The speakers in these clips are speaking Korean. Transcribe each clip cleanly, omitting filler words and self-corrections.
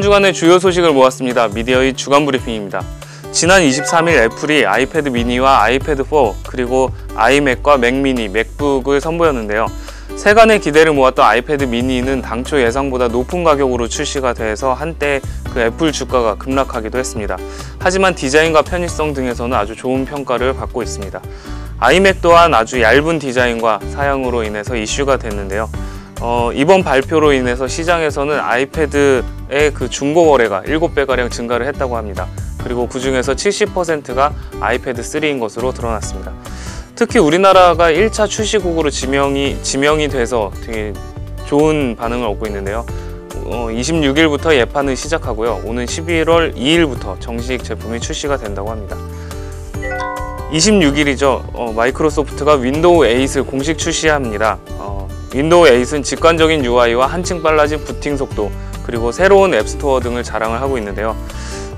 주간의 주요 소식을 모았습니다. 미디어의 주간 브리핑입니다. 지난 23일 애플이 아이패드 미니와 아이패드 4 그리고 아이맥과 맥미니, 맥북을 선보였는데요. 세간의 기대를 모았던 아이패드 미니는 당초 예상보다 높은 가격으로 출시가 돼서 한때 그 애플 주가가 급락하기도 했습니다. 하지만 디자인과 편의성 등에서는 아주 좋은 평가를 받고 있습니다. 아이맥 또한 아주 얇은 디자인과 사양으로 인해서 이슈가 됐는데요. 이번 발표로 인해서 시장에서는 아이패드의 그 중고 거래가 7배가량 증가를 했다고 합니다. 그리고 그 중에서 70%가 아이패드 3인 것으로 드러났습니다. 특히 우리나라가 1차 출시국으로 지명이 돼서 되게 좋은 반응을 얻고 있는데요. 26일부터 예판을 시작하고요. 오는 11월 2일부터 정식 제품이 출시가 된다고 합니다. 26일이죠. 마이크로소프트가 윈도우 8을 공식 출시합니다. 윈도우 8은 직관적인 UI와 한층 빨라진 부팅 속도, 그리고 새로운 앱스토어 등을 자랑을 하고 있는데요.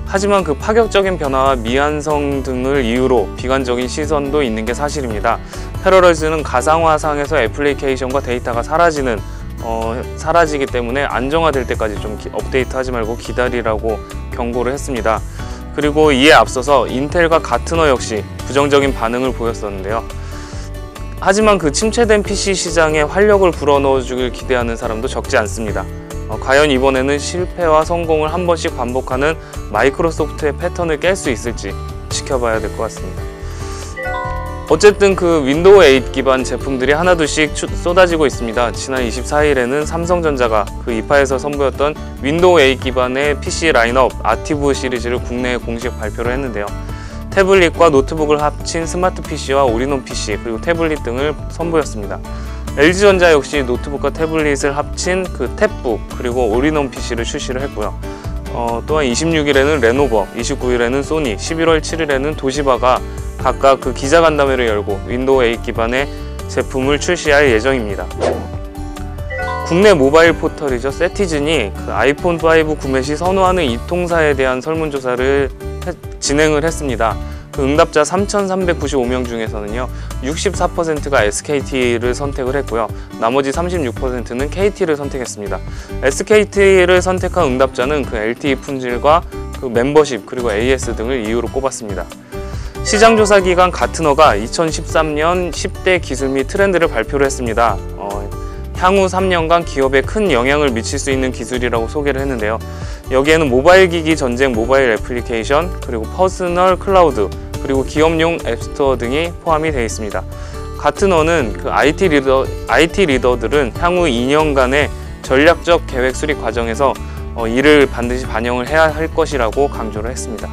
하지만 그 파격적인 변화와 미완성 등을 이유로 비관적인 시선도 있는 게 사실입니다. 패러럴즈는 가상화상에서 애플리케이션과 데이터가 사라지기 때문에 안정화될 때까지 좀 업데이트하지 말고 기다리라고 경고를 했습니다. 그리고 이에 앞서서 인텔과 가트너 역시 부정적인 반응을 보였었는데요. 하지만 그 침체된 PC 시장에 활력을 불어넣어주길 기대하는 사람도 적지 않습니다. 과연 이번에는 실패와 성공을 한 번씩 반복하는 마이크로소프트의 패턴을 깰 수 있을지 지켜봐야 될 것 같습니다. 어쨌든 그 윈도우 8 기반 제품들이 하나둘씩 쏟아지고 있습니다. 지난 24일에는 삼성전자가 그 이파에서 선보였던 윈도우 8 기반의 PC 라인업 아티브 시리즈를 국내에 공식 발표를 했는데요. 태블릿과 노트북을 합친 스마트 PC와 올인원 PC 그리고 태블릿 등을 선보였습니다. LG전자 역시 노트북과 태블릿을 합친 그 탭북 그리고 올인원 PC를 출시를 했고요. 또한 26일에는 레노버, 29일에는 소니, 11월 7일에는 도시바가 각각 그 기자간담회를 열고 윈도우 8 기반의 제품을 출시할 예정입니다. 국내 모바일 포털이죠. 세티즌이 그 아이폰 5 구매 시 선호하는 이통사에 대한 설문조사를 진행을 했습니다. 그 응답자 3,395명 중에서는요 64%가 SKT를 선택을 했고요. 나머지 36%는 KT를 선택했습니다. SKT를 선택한 응답자는 그 LTE 품질과 그 멤버십 그리고 AS 등을 이유로 꼽았습니다. 시장조사 기관 가트너가 2013년 10대 기술 및 트렌드를 발표를 했습니다. 향후 3년간 기업에 큰 영향을 미칠 수 있는 기술이라고 소개를 했는데요. 여기에는 모바일 기기 전쟁 모바일 애플리케이션, 그리고 퍼스널 클라우드, 그리고 기업용 앱스토어 등이 포함이 되어 있습니다. 가트너는 그 IT 리더들은 향후 2년간의 전략적 계획 수립 과정에서 이를 반드시 반영을 해야 할 것이라고 강조를 했습니다.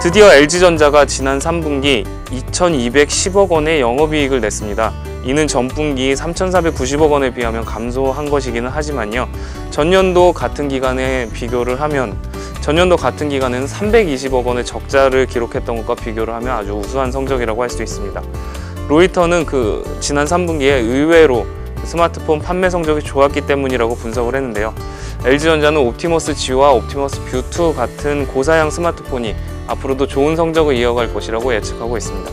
드디어 LG전자가 지난 3분기 2,210억 원의 영업이익을 냈습니다. 이는 전분기 3,490억 원에 비하면 감소한 것이기는 하지만요. 전년도 같은 기간에 비교를 하면 전년도 같은 기간에는 320억 원의 적자를 기록했던 것과 비교를 하면 아주 우수한 성적이라고 할 수 있습니다. 로이터는 그 지난 3분기에 의외로 스마트폰 판매 성적이 좋았기 때문이라고 분석을 했는데요. LG전자는 옵티머스 G와 옵티머스 뷰2 같은 고사양 스마트폰이 앞으로도 좋은 성적을 이어갈 것이라고 예측하고 있습니다.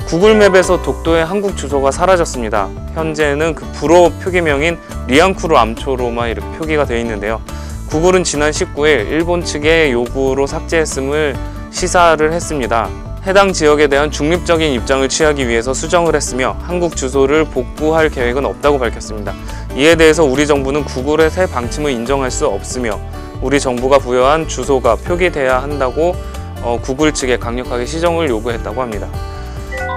구글맵에서 독도의 한국 주소가 사라졌습니다. 현재는 그 불어 표기명인 리앙쿠르 암초로만 이렇게 표기가 되어 있는데요. 구글은 지난 19일 일본 측의 요구로 삭제했음을 시사를 했습니다. 해당 지역에 대한 중립적인 입장을 취하기 위해서 수정을 했으며 한국 주소를 복구할 계획은 없다고 밝혔습니다. 이에 대해서 우리 정부는 구글의 새 방침을 인정할 수 없으며 우리 정부가 부여한 주소가 표기돼야 한다고 구글 측에 강력하게 시정을 요구했다고 합니다.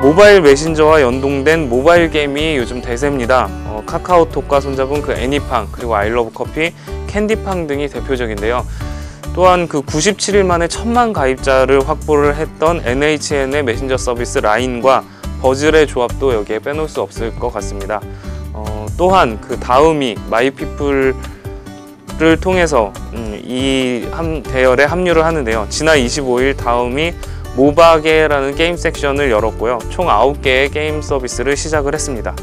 모바일 메신저와 연동된 모바일 게임이 요즘 대세입니다. 카카오톡과 손잡은 그 애니팡, 그리고 아이러브커피, 캔디팡 등이 대표적인데요. 또한 그 97일 만에 1,000만 가입자를 확보를 했던 NHN의 메신저 서비스 라인과 버즐의 조합도 여기에 빼놓을 수 없을 것 같습니다. 또한 그 다음이 마이피플을 통해서 이 대열에 합류를 하는데요. 지난 25일 다음이 모바게라는 게임 섹션을 열었고요. 총 9개의 게임 서비스를 시작을 했습니다.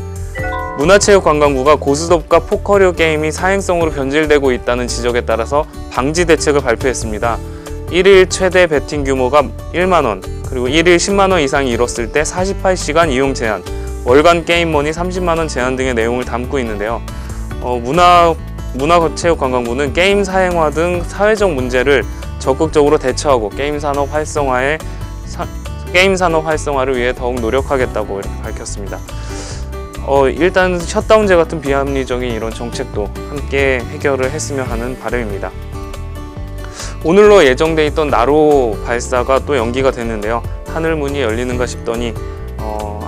문화체육관광부가 고스톱과 포커류 게임이 사행성으로 변질되고 있다는 지적에 따라서 방지 대책을 발표했습니다. 1일 최대 베팅 규모가 1만원, 그리고 1일 10만원 이상이 이뤘을 때 48시간 이용 제한, 월간 게임 머니 30만원 제한 등의 내용을 담고 있는데요. 문화체육관광부는 게임 사행화 등 사회적 문제를 적극적으로 대처하고 게임 산업 활성화를 위해 더욱 노력하겠다고 이렇게 밝혔습니다. 일단 셧다운제 같은 비합리적인 이런 정책도 함께 해결을 했으면 하는 바람입니다. 오늘로 예정돼 있던 나로 발사가 또 연기가 됐는데요. 하늘문이 열리는가 싶더니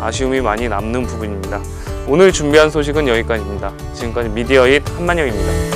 아쉬움이 많이 남는 부분입니다. 오늘 준비한 소식은 여기까지입니다. 지금까지 미디어잇 한만영입니다.